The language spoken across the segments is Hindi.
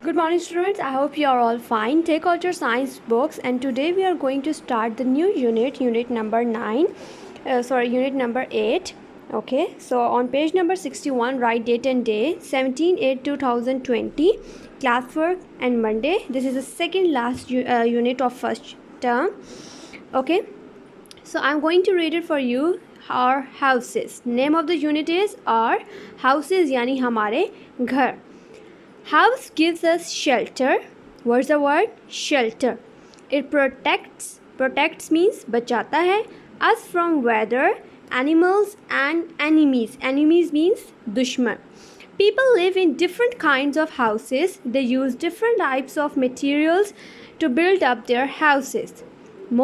Good morning, students. I hope you are all fine. Take out your science books, and today we are going to start the new unit, unit number 9. Unit number 8. Okay, so on page number 61, write date and day 17/8/2020, classwork, and Monday. This is the second last unit of first term. Okay, so I'm going to read it for you. Our houses. Name of the unit is our houses, यानी हमारे घर. House gives us shelter. What's the word? Shelter. It protects. Protects means बचाता है us from weather, animals and enemies. Enemies means दुश्मन. People live in different kinds of houses. They use different types of materials to build up their houses.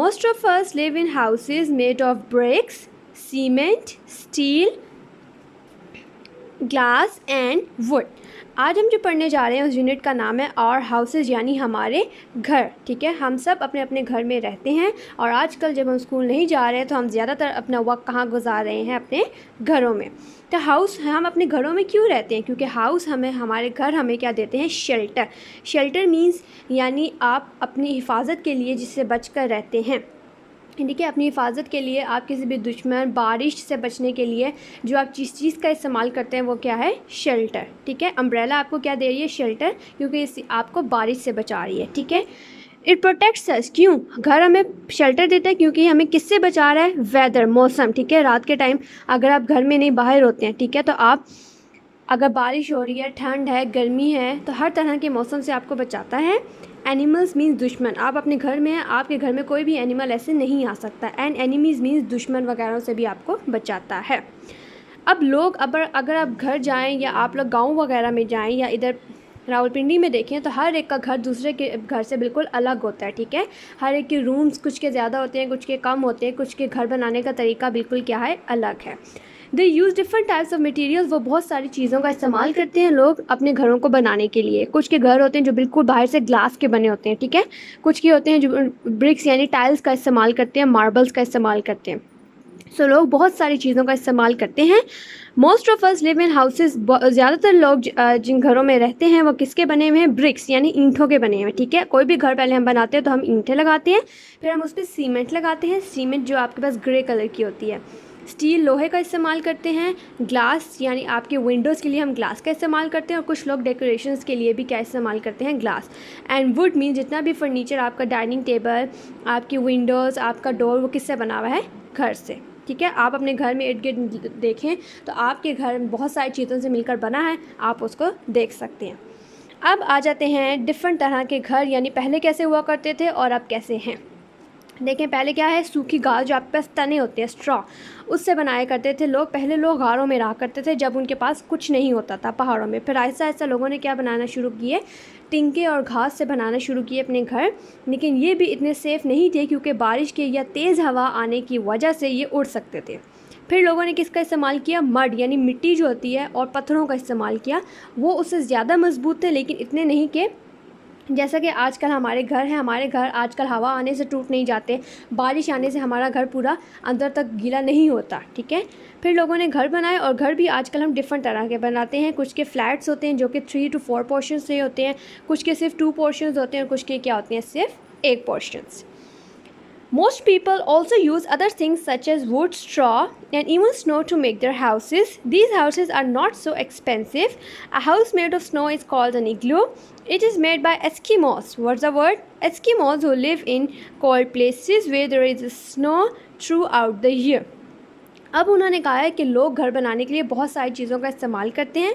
Most of us live in houses made of bricks, cement, steel, glass and would. आज हम जो पढ़ने जा रहे हैं उस यूनिट का नाम है आवर हाउसेज, यानी हमारे घर. ठीक है, हम सब अपने अपने घर में रहते हैं और आजकल जब हम स्कूल नहीं जा रहे हैं तो हम ज़्यादातर अपना वक्त कहाँ गुजार रहे हैं? अपने घरों में. तो हाउस, हम अपने घरों में क्यों रहते हैं? क्योंकि हाउस हमें, हमारे घर हमें क्या देते हैं? शेल्टर. शेल्टर मीन्स यानी आप अपनी हिफाजत के लिए जिससे बच कर रहते हैं. ठीक है, अपनी हिफाजत के लिए, आप किसी भी दुश्मन, बारिश से बचने के लिए जो आप जिस चीज़ का इस्तेमाल करते हैं वो क्या है? शेल्टर. ठीक है, अम्ब्रेला आपको क्या दे रही है? शेल्टर, क्योंकि इस आपको बारिश से बचा रही है. ठीक है, इट प्रोटेक्ट्स अस. क्यों घर हमें शेल्टर देता है? क्योंकि हमें किससे बचा रहा है? वेदर, मौसम. ठीक है, रात के टाइम अगर आप घर में नहीं, बाहर होते हैं, ठीक है, तो आप अगर बारिश हो रही है, ठंड है, गर्मी है, तो हर तरह के मौसम से आपको बचाता है. एनिमल्स मीन्स दुश्मन. आप अपने घर में हैं, आपके घर में कोई भी एनिमल ऐसे नहीं आ सकता. एंड एनिमीज़ मीन्स दुश्मन वगैरह से भी आपको बचाता है. अब लोग अगर आप घर जाएं या आप लोग गांव वगैरह में जाएं या इधर रावलपिंडी में देखें तो हर एक का घर दूसरे के घर से बिल्कुल अलग होता है. ठीक है, हर एक के रूम्स कुछ के ज़्यादा होते हैं, कुछ के कम होते हैं, कुछ के घर बनाने का तरीका बिल्कुल क्या है? अलग है. They use different types of materials. वो बहुत सारी चीज़ों का इस्तेमाल करते हैं लोग अपने घरों को बनाने के लिए. कुछ के घर होते हैं जो बिल्कुल बाहर से ग्लास के बने होते हैं. ठीक है, कुछ के होते हैं जो ब्रिक्स यानी टाइल्स का इस्तेमाल करते हैं, मार्बल्स का इस्तेमाल करते हैं. सो लोग बहुत सारी चीज़ों का इस्तेमाल करते हैं. Most of us live in houses. ज़्यादातर लोग जिन घरों में रहते हैं वो किसके बने हुए हैं? ब्रिक्स यानी ईंटों के बने हुए हैं. ठीक है, कोई भी घर पहले हम बनाते हैं तो हम ईंटें लगाते हैं, फिर हम उस पर सीमेंट लगाते हैं. सीमेंट जो आपके पास ग्रे कलर की होती है. स्टील, लोहे का इस्तेमाल करते हैं. ग्लास यानी आपके विंडोज़ के लिए हम ग्लास का इस्तेमाल करते हैं और कुछ लोग डेकोरेशंस के लिए भी क्या इस्तेमाल करते हैं? ग्लास. एंड वुड मीन जितना भी फर्नीचर, आपका डाइनिंग टेबल, आपकी विंडोज़, आपका डोर, वो किससे बना हुआ है? घर से. ठीक है, आप अपने घर में इर्द गिर्द देखें तो आपके घर बहुत सारी चीज़ों से मिलकर बना है, आप उसको देख सकते हैं. अब आ जाते हैं डिफरेंट तरह के घर, यानी पहले कैसे हुआ करते थे और अब कैसे हैं. देखें, पहले क्या है? सूखी घास, जो आपके पास तने होते हैं, स्ट्रॉ, उससे बनाया करते थे लोग. पहले लोग गारों में रहा करते थे जब उनके पास कुछ नहीं होता था पहाड़ों में. फिर ऐसा ऐसा लोगों ने क्या बनाना शुरू किए? टिंके और घास से बनाना शुरू किए अपने घर. लेकिन ये भी इतने सेफ़ नहीं थे क्योंकि बारिश के या तेज़ हवा आने की वजह से ये उड़ सकते थे. फिर लोगों ने किसका इस्तेमाल किया? मड यानी मिट्टी जो होती है, और पत्थरों का इस्तेमाल किया. वो उससे ज़्यादा मजबूत थे लेकिन इतने नहीं कि जैसा कि आजकल हमारे घर हैं. हमारे घर आजकल हवा आने से टूट नहीं जाते, बारिश आने से हमारा घर पूरा अंदर तक गीला नहीं होता. ठीक है, फिर लोगों ने घर बनाए और घर भी आजकल हम डिफरेंट तरह के बनाते हैं. कुछ के फ्लैट्स होते हैं जो कि 3 to 4 पोर्शन से होते हैं, कुछ के सिर्फ 2 पोर्शन होते हैं और कुछ के क्या होते हैं? सिर्फ 1 portions. Most people also use other things such as wood, straw, and even snow to make their houses. These houses are not so expensive. A house made of snow is called an igloo. It is made by Eskimos. What's the word? Eskimos who live in cold places where there is snow throughout the year. अब उन्होंने कहा है कि लोग घर बनाने के लिए बहुत सारी चीज़ों का इस्तेमाल करते हैं.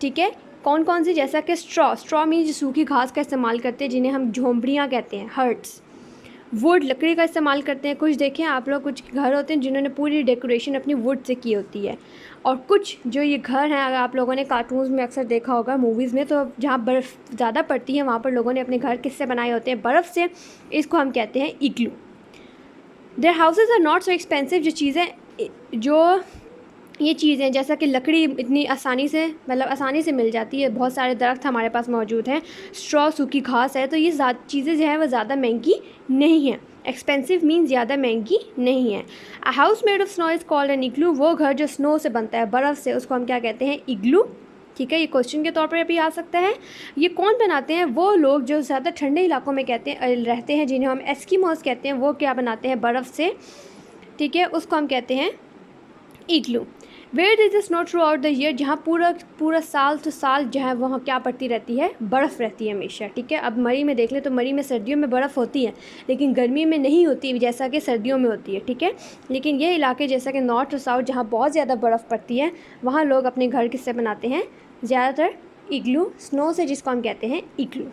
ठीक है, कौन कौन सी? जैसा कि स्ट्रॉ. स्ट्रॉ मीन सूखी घास का इस्तेमाल करते हैं जिन्हें हम झोंपड़ियाँ कहते हैं, हर्ट्स. वुड, लकड़ी का इस्तेमाल करते हैं. कुछ देखें आप लोग, कुछ घर होते हैं जिन्होंने पूरी डेकोरेशन अपनी वुड से की होती है. और कुछ जो ये घर हैं, अगर आप लोगों ने कार्टून्स में अक्सर देखा होगा, मूवीज़ में, तो जहाँ बर्फ़ ज़्यादा पड़ती है वहाँ पर लोगों ने अपने घर किससे बनाए होते हैं? बर्फ़ से. इसको हम कहते हैं igloo. Their houses are not so expensive. जो ये चीज़ें जैसा कि लकड़ी इतनी आसानी से, मतलब आसानी से मिल जाती है, बहुत सारे दरख्त हमारे पास मौजूद हैं, स्ट्रॉ, सूखी घास है, तो ये चीज़ें जो हैं वो ज़्यादा महंगी नहीं हैं. एक्सपेंसिव मीन ज़्यादा महंगी नहीं है. A house made of snow is called an igloo. वो घर जो स्नो से बनता है, बर्फ़ से, उसको हम क्या कहते हैं? इग्लू. ठीक है, ये क्वेश्चन के तौर पर भी आ सकता है। ये कौन बनाते हैं? वो लोग जो ज़्यादा ठंडे इलाकों में रहते हैं, जिन्हें हम एस्किमोस कहते हैं। वो क्या बनाते हैं? बर्फ़ से, ठीक है, उसको हम कहते हैं igloo. Where is the snow throughout the year, जहाँ पूरा साल तो साल जो है वहाँ क्या पड़ती रहती है? बर्फ़ रहती है हमेशा, ठीक है। अब मरी में देख लें तो मरी में सर्दियों में बर्फ़ होती है, लेकिन गर्मी में नहीं होती जैसा कि सर्दियों में होती है, ठीक है। लेकिन ये इलाके जैसा कि नॉर्थ और साउथ जहाँ बहुत ज़्यादा बर्फ़ पड़ती है, वहाँ लोग अपने घर किससे बनाते हैं? ज़्यादातर इग्लू, स्नो से, जिसको हम कहते हैं इग्लू,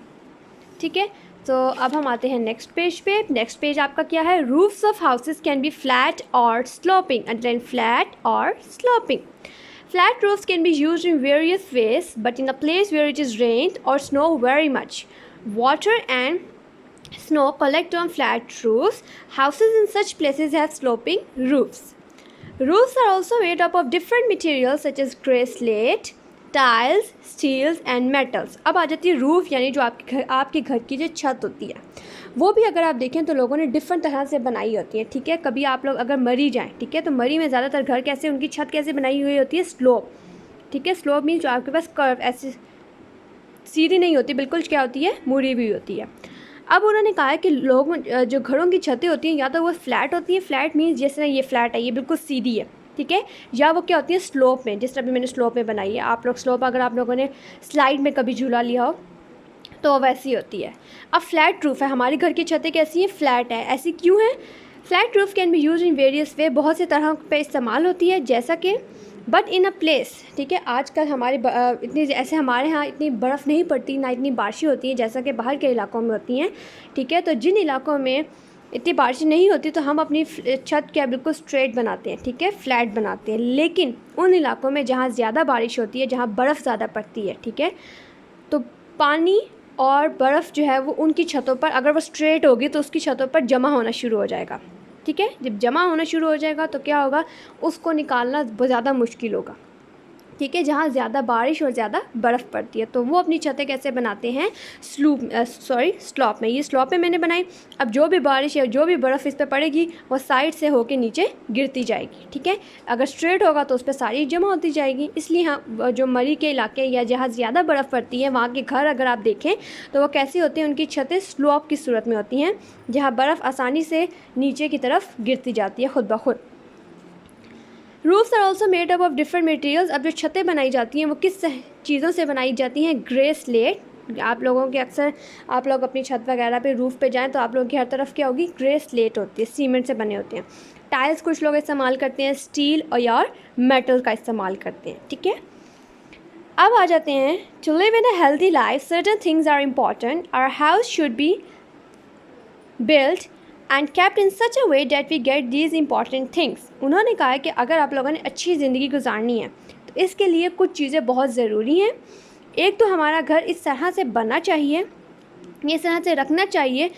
ठीक है। तो अब हम आते हैं नेक्स्ट पेज पे। नेक्स्ट पेज आपका क्या है? Roofs of houses can be flat और स्लोपिंग। अंडरलाइन फ्लैट और sloping. Flat roofs can be used in various ways, but in a place where it is rained or snow very much, water and snow collect on flat roofs. Houses in such places have sloping roofs. Roofs are also made up of different materials such as grey slate, tiles, steels and metals. अब आ जाती है रूफ़, यानी जो आपके घर की जो छत होती है, वो भी अगर आप देखें तो लोगों ने डिफरेंट तरह से बनाई होती है, ठीक है। कभी आप लोग अगर मरी जाएं, ठीक है, तो मरी में ज़्यादातर घर कैसे, उनकी छत कैसे बनाई हुई होती है? स्लोप, ठीक है। स्लोप मीन्स जो आपके पास कर्व, ऐसे सीधी नहीं होती बिल्कुल, क्या होती है? मुड़ी हुई होती है। अब उन्होंने कहा है कि लोग जो घरों की छतें होती हैं, या तो वो फ्लैट होती हैं, फ्लैट मीन्स जैसे ये फ्लैट है, ये बिल्कुल सीधी है, ठीक है, या वो क्या होती है? स्लोप में, जिस तरह भी मैंने स्लोप में बनाई है। आप लोग स्लोप अगर आप लोगों ने स्लाइड में कभी झूला लिया हो तो वैसी होती है। अब फ्लैट रूफ़ है, हमारे घर की छतें कैसी हैं? फ्लैट है। ऐसी क्यों है? Flat roof can be use in various वे, बहुत से तरह पे इस्तेमाल होती है, जैसा कि बट इन अ प्लेस, ठीक है। आजकल हमारे इतनी, ऐसे हमारे यहाँ इतनी बर्फ़ नहीं पड़ती, ना इतनी बारिशें होती हैं जैसा कि बाहर के इलाकों में होती हैं, ठीक है। तो जिन इलाकों में इतनी बारिश नहीं होती तो हम अपनी छत क्या बिल्कुल स्ट्रेट बनाते हैं, ठीक है, फ्लैट बनाते हैं। लेकिन उन इलाकों में जहाँ ज़्यादा बारिश होती है, जहाँ बर्फ़ ज़्यादा पड़ती है, ठीक है, तो पानी और बर्फ़ जो है वो उनकी छतों पर, अगर वो स्ट्रेट होगी तो उसकी छतों पर जमा होना शुरू हो जाएगा, ठीक है। जब जमा होना शुरू हो जाएगा तो क्या होगा? उसको निकालना ज़्यादा मुश्किल होगा, ठीक है, जहाँ ज़्यादा बारिश और ज़्यादा बर्फ़ पड़ती है। तो वो अपनी छतें कैसे बनाते हैं? स्लॉप में। ये स्लॉप में मैंने बनाई। अब जो भी बारिश है, जो भी बर्फ़ इस पर पड़ेगी, वो साइड से होके नीचे गिरती जाएगी, ठीक है। अगर स्ट्रेट होगा तो उस पर सारी जमा होती जाएगी। इसलिए हाँ, जो मरी के इलाके या जहाँ ज़्यादा बर्फ़ पड़ती है, वहाँ के घर अगर आप देखें तो वो कैसी होती हैं? उनकी छतें स्लॉप की सूरत में होती हैं, जहाँ बर्फ़ आसानी से नीचे की तरफ गिरती जाती है खुद ब खुद। Roofs are also made up of different materials. अब जो छतें बनाई जाती हैं वो किस चीज़ों से बनाई जाती हैं? Grey slate. आप लोगों के अक्सर, आप लोग अपनी छत वगैरह पे, रूफ़ पे जाएं तो आप लोगों की हर तरफ क्या होगी? ग्रे स्लेट होती है, सीमेंट से बने होते हैं। टाइल्स कुछ लोग इस्तेमाल करते हैं, स्टील और यार मेटल का इस्तेमाल करते हैं, ठीक है। अब आ जाते हैं, to live in a healthy life certain things are important. Our house should be built and kept in such a way that we get these important things. उन्होंने कहा है कि अगर आप लोगों ने अच्छी ज़िंदगी गुजारनी है तो इसके लिए कुछ चीज़ें बहुत ज़रूरी हैं। एक तो हमारा घर इस तरह से बनना चाहिए, इस तरह से रखना चाहिए।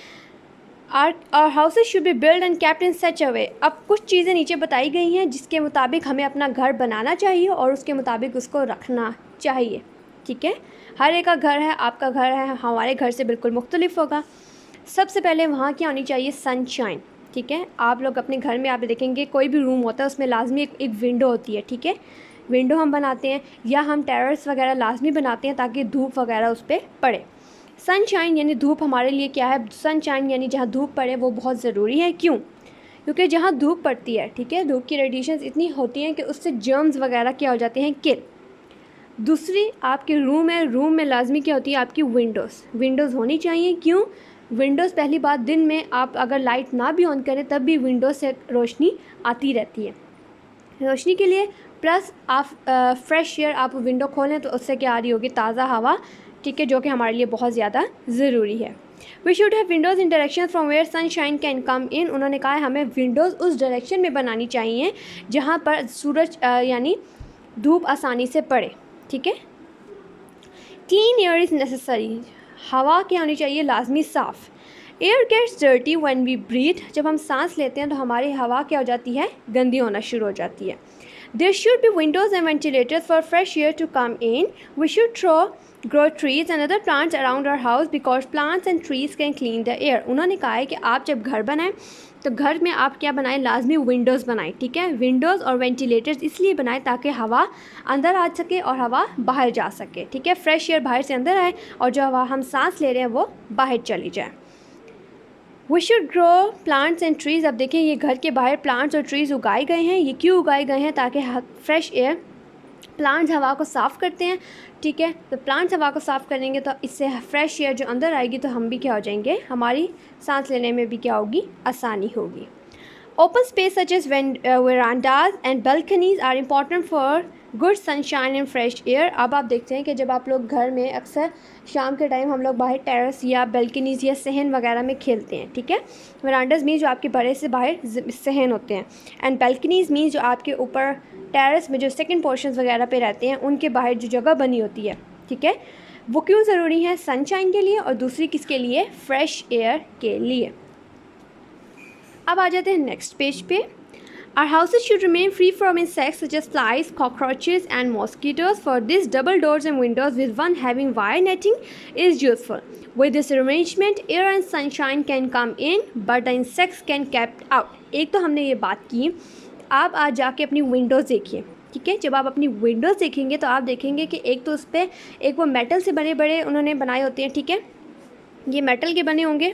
Our houses should be build and kept in such a way. अब कुछ चीज़ें नीचे बताई गई हैं जिसके मुताबिक हमें अपना घर बनाना चाहिए और उसके मुताबिक उसको रखना चाहिए, ठीक है। हर एक का घर है, आपका घर है, हमारे घर से बिल्कुल मुख्तलिफ होगा। सबसे पहले वहाँ क्या होनी चाहिए? सनशाइन, ठीक है। आप लोग अपने घर में आप देखेंगे कोई भी रूम होता है उसमें लाजमी एक विंडो होती है, ठीक है। विंडो हम बनाते हैं या हम टेरेस वगैरह लाजमी बनाते हैं ताकि धूप वगैरह उस पर पड़े। सनशाइन यानी धूप हमारे लिए क्या है? सनशाइन यानी जहाँ धूप पड़े वो बहुत ज़रूरी है। क्यों? क्योंकि जहाँ धूप पड़ती है, ठीक है, धूप की रेडिएशंस इतनी होती हैं कि उससे जर्म्स वगैरह क्या हो जाते हैं? किल। दूसरी, आपके रूम है, रूम में लाजमी क्या होती है? आपकी विंडोज़ होनी चाहिए। क्यों? विंडोज़ पहली बात, दिन में आप अगर लाइट ना भी ऑन करें तब भी विंडोज़ से रोशनी आती रहती है रोशनी के लिए। प्लस आप फ्रेश एयर, आप विंडो खोलें तो उससे क्या आ रही होगी? ताज़ा हवा, ठीक है, जो कि हमारे लिए बहुत ज़्यादा ज़रूरी है। We should have windows in direction from where sunshine can come in. उन्होंने कहा है हमें विंडोज़ उस डायरेक्शन में बनानी चाहिए जहाँ पर सूरज यानी धूप आसानी से पड़े, ठीक है। Clean air is necessary. हवा क्या होनी चाहिए? लाजमी साफ़। Air gets dirty when we breathe. जब हम सांस लेते हैं तो हमारी हवा क्या हो जाती है? गंदी होना शुरू हो जाती है। There should be windows and ventilators for fresh air to come in. We should throw grow trees and other plants around our house because plants and trees can clean the air। उन्होंने कहा है कि आप जब घर बनाएं तो घर में आप क्या बनाएं, लाजमी विंडोज़ बनाएं, ठीक है। विंडोज़ और वेंटिलेटर्स इसलिए बनाएं ताकि हवा अंदर आ सके और हवा बाहर जा सके, ठीक है। फ्रेश एयर बाहर से अंदर आए और जो हवा हम सांस ले रहे हैं वो बाहर चली जाए। We should grow plants and trees. अब देखें ये घर के बाहर प्लांट्स और ट्रीज़ उगाए गए हैं। ये क्यों उगाए गए हैं? ताकि फ्रेश एयर, प्लांट्स हवा को साफ़ करते हैं, ठीक है। तो प्लांट्स हवा को साफ़ करेंगे तो इससे फ्रेश एयर जो अंदर आएगी तो हम भी क्या हो जाएंगे, हमारी सांस लेने में भी क्या होगी, आसानी होगी। Open space such as verandas and balconies are important for good sunshine and fresh air. अब आप देखते हैं कि जब आप लोग घर में अक्सर शाम के टाइम हम लोग बाहर टेरेस या बेल्कनीज़ या सहन वगैरह में खेलते हैं, ठीक है। वरांडाज मीन जो आपके बड़े से बाहर सहन होते हैं, एंड बेल्कनीज़ मीन जो आपके ऊपर टेरेस में जो सेकंड पोर्शंस वगैरह पे रहते हैं उनके बाहर जो जगह बनी होती है, ठीक है। वो क्यों ज़रूरी है? सनशाइन के लिए और दूसरी किसके लिए? फ्रेश एयर के लिए। अब आ जाते हैं नेक्स्ट पेज पे। Our houses should remain free from insects such as flies, cockroaches and mosquitoes. For this, double doors and windows with one having wire netting is useful. With this arrangement, air and sunshine can come in, but the insects can kept out. एक तो हमने ये बात की। आप आज जाके अपनी विंडोज़ देखिए, ठीक है। जब आप अपनी विंडोज़ देखेंगे तो आप देखेंगे कि एक तो उस पर एक वो मेटल से बड़े बड़े उन्होंने बनाए होते हैं, ठीक है। ये मेटल के बने होंगे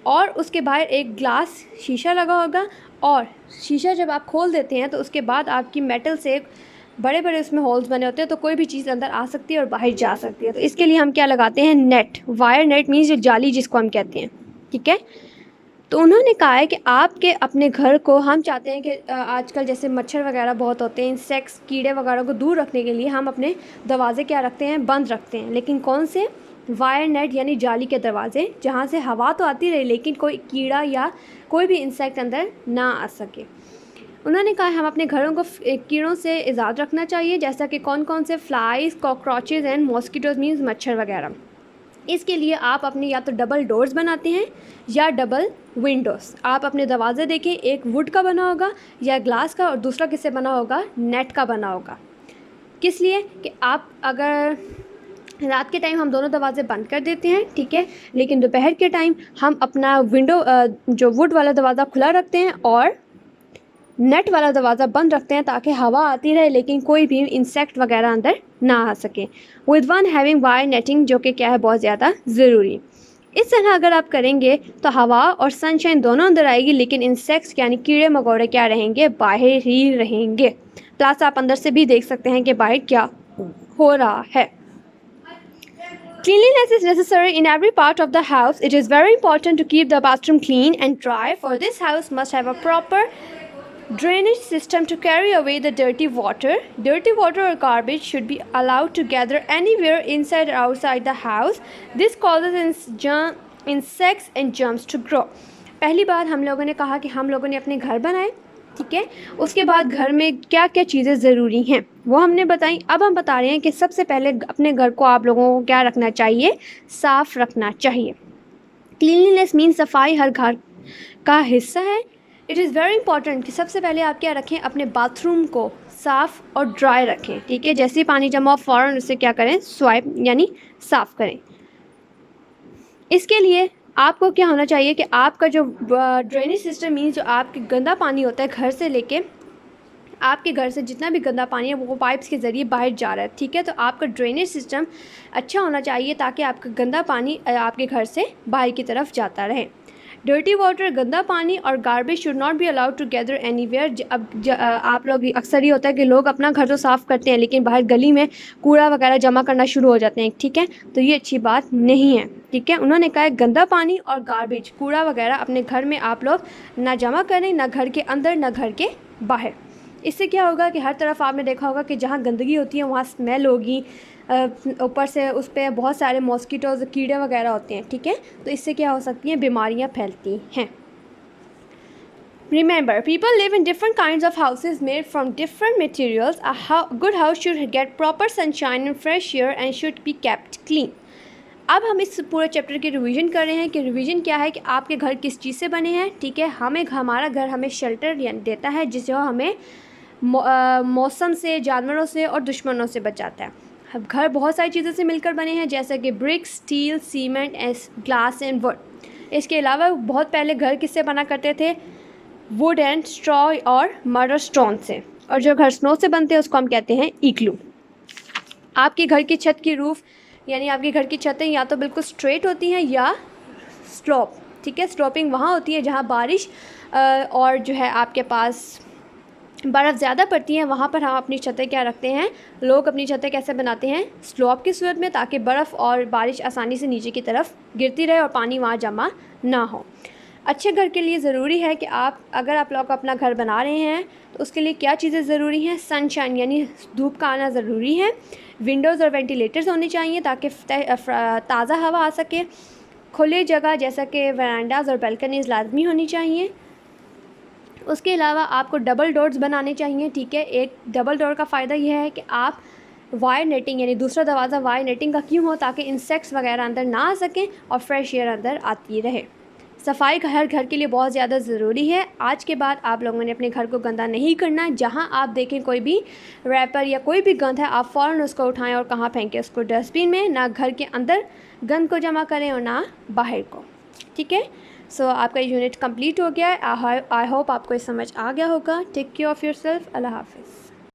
और उसके बाहर एक ग्लास शीशा लगा होगा, और शीशा जब आप खोल देते हैं तो उसके बाद आपकी मेटल से बड़े बड़े उसमें होल्स बने होते हैं, तो कोई भी चीज़ अंदर आ सकती है और बाहर जा सकती है। तो इसके लिए हम क्या लगाते हैं? नेट, वायर नेट मीन्स जो जाली जिसको हम कहते हैं, ठीक है। तो उन्होंने कहा है कि आपके अपने घर को, हम चाहते हैं कि आजकल जैसे मच्छर वगैरह बहुत होते हैं, इंसेक्ट्स कीड़े वगैरह को दूर रखने के लिए हम अपने दरवाजे क्या रखते हैं? बंद रखते हैं। लेकिन कौन से? वायर नेट यानी जाली के दरवाजे, जहाँ से हवा तो आती रहे लेकिन कोई कीड़ा या कोई भी इंसेक्ट अंदर ना आ सके। उन्होंने कहा हम अपने घरों को कीड़ों से आज़ाद रखना चाहिए, जैसा कि कौन कौन से? Flies, cockroaches and mosquitoes means मच्छर वगैरह। इसके लिए आप अपने या तो डबल डोर्स बनाते हैं या डबल विंडोज़। आप अपने दरवाज़े देखें, एक वुड का बना होगा या ग्लास का, और दूसरा किससे बना होगा? नेट का बना होगा। किस लिए? कि आप अगर रात के टाइम हम दोनों दरवाजे बंद कर देते हैं, ठीक है, लेकिन दोपहर के टाइम हम अपना विंडो जो वुड वाला दरवाज़ा खुला रखते हैं और नेट वाला दरवाज़ा बंद रखते हैं ताकि हवा आती रहे लेकिन कोई भी इंसेक्ट वगैरह अंदर ना आ सके। With one having wire netting, जो कि क्या है, बहुत ज़्यादा ज़रूरी। इस तरह अगर आप करेंगे तो हवा और सनशाइन दोनों अंदर आएगी, लेकिन इंसेक्ट्स यानी कीड़े मकोड़े क्या रहेंगे? बाहर ही रहेंगे। प्लस आप अंदर से भी देख सकते हैं कि बाहर क्या हो रहा है। Cleanliness is necessary in every part of the house. It is very important to keep the bathroom clean and dry. For this, house must have a proper drainage system to carry away the dirty water. Dirty water or garbage should be allowed to gather anywhere inside or outside the house. This causes insects and germs to grow. पहली बार हम लोगों ने कहा कि हम लोगों ने अपने घर बनाए, ठीक है। उसके बाद घर में क्या क्या चीज़ें ज़रूरी हैं वो हमने बताई। अब हम बता रहे हैं कि सबसे पहले अपने घर को आप लोगों को क्या रखना चाहिए? साफ़ रखना चाहिए। क्लीनलीनेस मीन सफाई हर घर का हिस्सा है। इट इज़ वेरी इंपॉर्टेंट कि सबसे पहले आप क्या रखें? अपने बाथरूम को साफ़ और ड्राई रखें, ठीक है। जैसे ही पानी जमा हो फ़ौरन उसे क्या करें? स्वाइप यानी साफ़ करें। इसके लिए आपको क्या होना चाहिए कि आपका जो ड्रेनेज सिस्टम मीन्स जो आपके गंदा पानी होता है घर से लेके आपके घर से जितना भी गंदा पानी है वो पाइप्स के ज़रिए बाहर जा रहा है, ठीक है। तो आपका ड्रेनेज सिस्टम अच्छा होना चाहिए ताकि आपका गंदा पानी आपके घर से बाहर की तरफ जाता रहे। डर्टी वाटर, गंदा पानी और garbage should not be allowed to gather anywhere. अब आप लोग अक्सर ही होता है कि लोग अपना घर तो साफ़ करते हैं लेकिन बाहर गली में कूड़ा वगैरह जमा करना शुरू हो जाते हैं, ठीक है। तो ये अच्छी बात नहीं है, ठीक है। उन्होंने कहा है गंदा पानी और गार्बेज, कूड़ा वगैरह अपने घर में आप लोग ना जमा करें, ना घर के अंदर ना घर के बाहर। इससे क्या होगा कि हर तरफ आपने देखा होगा कि जहाँ गंदगी होती है वहाँ स्मेल होगी, ऊपर से उस पर बहुत सारे मॉस्किटोज़, कीड़े वगैरह होते हैं, ठीक है। तो इससे क्या हो सकती हैं? बीमारियाँ फैलती हैं। Remember, people live in different kinds of houses made from different materials. A good house should get proper sunshine and fresh air and should be kept clean. अब हम इस पूरे चैप्टर की रिवीजन कर रहे हैं कि रिवीजन क्या है कि आपके घर किस चीज़ से बने हैं, ठीक है। हमारा घर हमें शेल्टर देता है जिससे हमें मौसम से, जानवरों से और दुश्मनों से बचाता है। अब घर बहुत सारी चीज़ों से मिलकर बने हैं, जैसे कि brick, steel, cement, glass and would. इसके अलावा बहुत पहले घर किससे बना करते थे? वुड एंड स्ट्रॉ और मड और स्टोन से। और जो घर स्नो से बनते हैं उसको हम कहते हैं इग्लू। आपके घर की छत की रूफ़ यानी आपके घर की छतें या तो बिल्कुल स्ट्रेट होती हैं या स्लोप, ठीक है। स्लोपिंग वहाँ होती है जहाँ बारिश और जो है आपके पास बर्फ़ ज़्यादा पड़ती है, वहाँ पर हम अपनी छतें क्या रखते हैं, लोग अपनी छतें कैसे बनाते हैं? स्लोप की सूरत में, ताकि बर्फ़ और बारिश आसानी से नीचे की तरफ गिरती रहे और पानी वहाँ जमा ना हो। अच्छे घर के लिए ज़रूरी है कि अगर आप लोग अपना घर बना रहे हैं तो उसके लिए क्या चीज़ें ज़रूरी हैं? सनशाइन यानी धूप का आना ज़रूरी है। विंडोज़ और वेंटिलेटर्स होने चाहिए ताकि ताज़ा हवा आ सके। खुली जगह जैसा कि वरांडाज़ और बालकनीज़ लाजमी होनी चाहिए। उसके अलावा आपको डबल डोर्स बनाने चाहिए, ठीक है। एक डबल डोर का फ़ायदा यह है कि आप वायर नेटिंग यानी दूसरा दरवाज़ा वायर नेटिंग का क्यों हो, ताकि इंसेक्ट्स वगैरह अंदर ना आ सकें और फ्रेश एयर अंदर आती रहे। सफाई हर घर के लिए बहुत ज़्यादा ज़रूरी है। आज के बाद आप लोगों ने अपने घर को गंदा नहीं करना है। जहाँ आप देखें कोई भी रैपर या कोई भी गंद है, आप फ़ौरन उसको उठाएं और कहाँ फेंकें? उसको डस्टबिन में। ना घर के अंदर गंद को जमा करें और ना बाहर को, ठीक है। सो आपका यूनिट कंप्लीट हो गया है। आई होप आपको ये समझ आ गया होगा। Take care of yourself. अल्लाह हाफ़िज़।